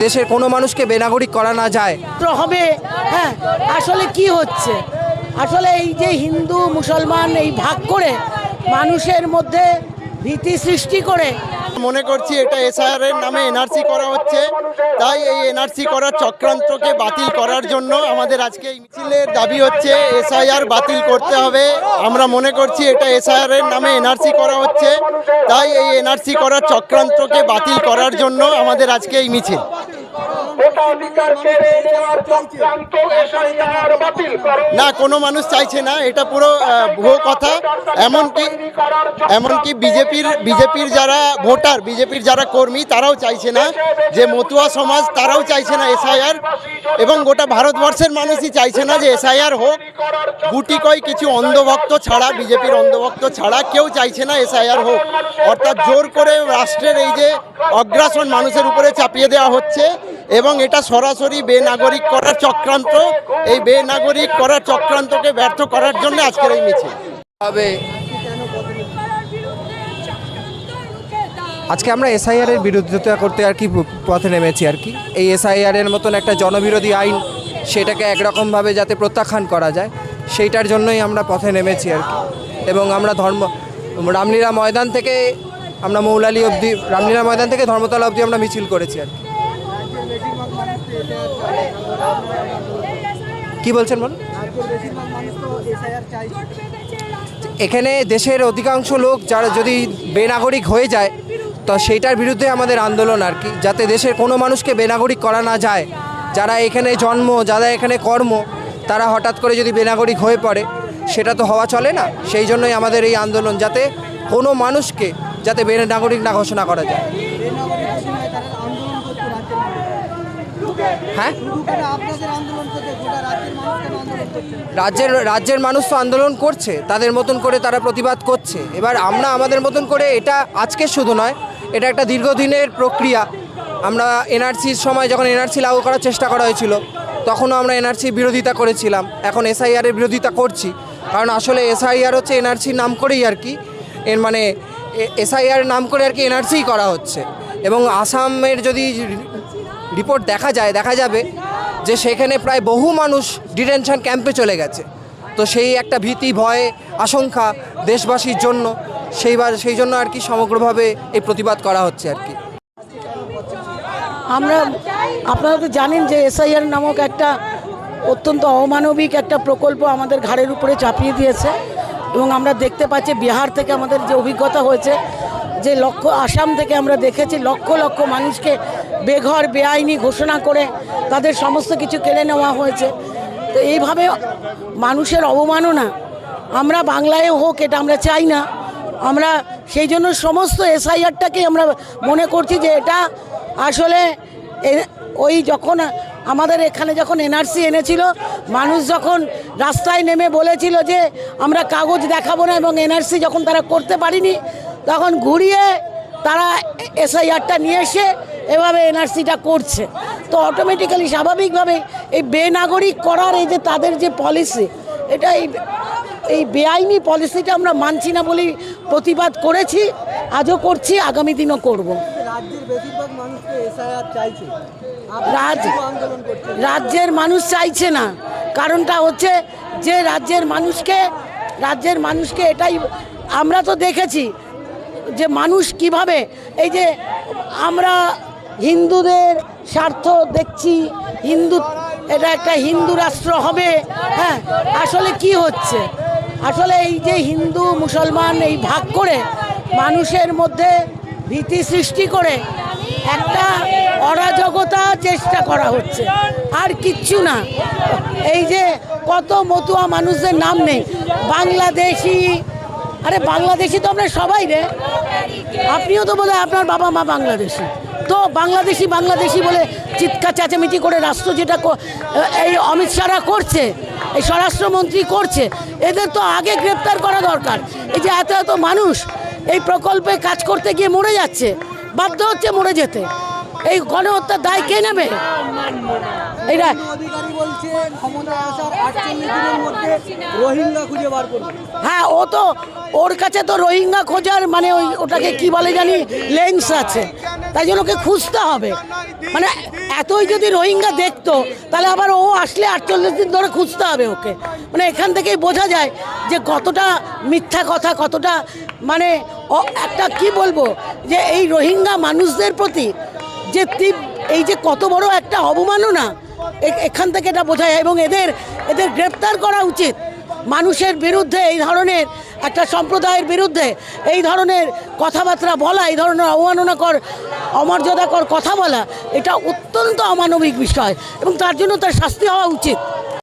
দেশের কোনো মানুষকে বেনাগরিক করা না যায় হবে। হ্যাঁ, আসলে কি হচ্ছে, আসলে এই যে হিন্দু মুসলমান এই ভাগ করে মানুষের মধ্যে ভীতি সৃষ্টি করে মনে করছি এটা এসআইআর এর নামে এনআরসি করা হচ্ছে, তাই এই এনআরসি করার চক্রান্তকে বাতিল করার জন্য আমাদের আজকে এই মিছিলের দাবি হচ্ছে এসআইআর বাতিল করতে হবে। আমরা মনে করছি এটা এসআইআর এর নামে এনআরসি করা হচ্ছে, তাই এই এনআরসি করার চক্রান্তকে বাতিল করার জন্য আমাদের আজকে এই মিছিল। না, কোনো মানুষ চাইছে না, এটা পুরো ভুয়ো কথা। এমনকি বিজেপির যারা ভোটার, বিজেপির যারা কর্মী, তারাও চাইছে না, যে মতুয়া সমাজ তারাও চাইছে না এসআইআর, এবং গোটা ভারতবর্ষের মানুষই চাইছে না যে এসআইআর হোক। গুটি কয় কিছু অন্ধভক্ত ছাড়া, বিজেপির অন্ধভক্ত ছাড়া কেউ চাইছে না এসআইআর হোক। অর্থাৎ জোর করে রাষ্ট্রের এই যে অগ্রাসন মানুষের উপরে চাপিয়ে দেওয়া হচ্ছে, এবং এটা সরাসরি বেনাগরিক করার চক্রান্ত। এই বেনাগরিক করার চক্রান্তকে ব্যর্থ করার জন্য আজকের এই মিছিল। আজকে আমরা এসআইআর এর বিরোধিতা করতে আর কি পথে নেমেছি আর কি। এই এসআইআর এর মতন একটা জনবিরোধী আইন, সেটাকে একরকমভাবে যাতে প্রত্যাখ্যান করা যায়, সেইটার জন্যই আমরা পথে নেমেছি আর কি। এবং আমরা রামলীলা ময়দান থেকে আমরা মৌলালি অবধি, রামলীলা ময়দান থেকে ধর্মতলা অবধি আমরা মিছিল করেছি আর কি। বলছেন বলুন? এখানে দেশের অধিকাংশ লোক যারা যদি বেনাগরিক হয়ে যায়, তো সেইটার বিরুদ্ধে আমাদের আন্দোলন আর কি, যাতে দেশের কোনো মানুষকে বেনাগরিক করা না যায়। যারা এখানে জন্ম, যারা এখানে কর্ম, তারা হঠাৎ করে যদি বেনাগরিক হয়ে পড়ে, সেটা তো হওয়া চলে না। সেই জন্যই আমাদের এই আন্দোলন, যাতে কোনো মানুষকে যাতে বেনাগরিক না ঘোষণা করা যায়। হ্যাঁ, রাজ্যের মানুষ তো আন্দোলন করছে, তাদের মতন করে তারা প্রতিবাদ করছে। এবার আমরা আমাদের মতন করে, এটা আজকে শুধু নয়, এটা একটা দীর্ঘদিনের প্রক্রিয়া। আমরা এনআরসির সময় যখন এনআরসি লাগু করার চেষ্টা করা হয়েছিল, তখনও আমরা এনআরসির বিরোধিতা করেছিলাম। এখন এসআইআরের বিরোধিতা করছি, কারণ আসলে এসআইআর হচ্ছে এনআরসির নাম করেই আর কি, এর মানে এসআইআর নাম করে আর কি এনআরসিই করা হচ্ছে। এবং আসামের যদি রিপোর্ট দেখা যাবে যে সেখানে প্রায় বহু মানুষ ডিটেনশন ক্যাম্পে চলে গেছে। তো সেই একটা ভীতি, ভয়, আশঙ্কা দেশবাসীর জন্য, সেই জন্য আর কি সমগ্রভাবে এই প্রতিবাদ করা হচ্ছে আর কি। আপনারা তো জানেন যে এসআইআর নামক একটা অত্যন্ত অমানবিক একটা প্রকল্প আমাদের ঘাড়ের উপরে চাপিয়ে দিয়েছে। এবং আমরা দেখতে পাচ্ছি বিহার থেকে আমাদের যে অভিজ্ঞতা হয়েছে, যে আসাম থেকে আমরা দেখেছি লক্ষ লক্ষ মানুষকে বেঘর বেআইনি ঘোষণা করে তাদের সমস্ত কিছু কেড়ে নেওয়া হয়েছে। তো এইভাবে মানুষের অবমাননা আমরা বাংলায় হোক, এটা আমরা চাই না। আমরা সেই জন্য সমস্ত এসআইআরটাকে আমরা মনে করছি যে এটা আসলে ওই যখন আমাদের এখানে যখন এনআরসি এনেছিল, মানুষ যখন রাস্তায় নেমে বলেছিল যে আমরা কাগজ দেখাবো না, এবং এনআরসি যখন তারা করতে পারিনি, তখন ঘুরিয়ে তারা এসআইআরটা নিয়ে এসে এভাবে এনআরসিটা করছে। তো অটোমেটিক্যালি স্বাভাবিকভাবে এই বেনাগরিক করার এই যে তাদের যে পলিসি, এটা এই বেআইনি পলিসিটা আমরা মানছি না বলেই প্রতিবাদ করেছি, আজও করছি, আগামী দিনও করব। রাজ্যের মানুষ চাইছে না, কারণটা হচ্ছে যে রাজ্যের মানুষকে এটাই আমরা তো দেখেছি যে মানুষ কিভাবে, এই যে আমরা হিন্দুদের স্বার্থ দেখছি, এটা একটা হিন্দু রাষ্ট্র হবে। হ্যাঁ, আসলে কি হচ্ছে, আসলে এই যে হিন্দু মুসলমান এই ভাগ করে মানুষের মধ্যে ভীতি সৃষ্টি করে একটা অরাজকতা চেষ্টা করা হচ্ছে, আর কিচ্ছু না। এই যে কত মতুয়া মানুষদের নাম নেই, বাংলাদেশি, আরে বাংলাদেশি তো আমরা সবাই রে, আপনিও তো বোধহয় আপনার বাবা মা বাংলাদেশি, তো বাংলাদেশি বলে চিৎকার চেঁচামেচি করে রাষ্ট্র যেটা এই অমিত শাহরা করছে, এই স্বরাষ্ট্রমন্ত্রী করছে, এদের তো আগে গ্রেপ্তার করা দরকার। এই যে এত মানুষ এই প্রকল্পে কাজ করতে গিয়ে মরে যাচ্ছে, বাধ্য হচ্ছে মরে যেতে, এই গণহত্যার দায় কে নেবে? এরা অধিকারী বলছে ক্ষমতায় আসার 48 দিনের মধ্যে রোহিঙ্গা খুঁজে বার করবে। হ্যাঁ, ও তো ওর কাছে তো রোহিঙ্গা খোঁজার মানে ওটাকে কি বলে জানি লেন্স আছে, তাই জন্য ওকে খুঁজতে হবে। মানে এতই যদি রোহিঙ্গা দেখতো তাহলে আবার ও আসলে 48 দিন ধরে খুঁজতে হবে ওকে। মানে এখান থেকেই বোঝা যায় যে কতটা মিথ্যা কথা, কতটা মানে একটা কি বলবো যে এই রোহিঙ্গা মানুষদের প্রতি যে এই যে কত বড় একটা অবমাননা, এখান থেকে এটা বোঝা যায়। এবং এদের গ্রেপ্তার করা উচিত। মানুষের বিরুদ্ধে এই ধরনের একটা সম্প্রদায়ের বিরুদ্ধে এই ধরনের কথাবার্তা বলা, এই ধরনের অবমাননাকর অমর্যাদাকর কথা বলা, এটা অত্যন্ত অমানবিক বিষয় এবং তার জন্য তার শাস্তি হওয়া উচিত।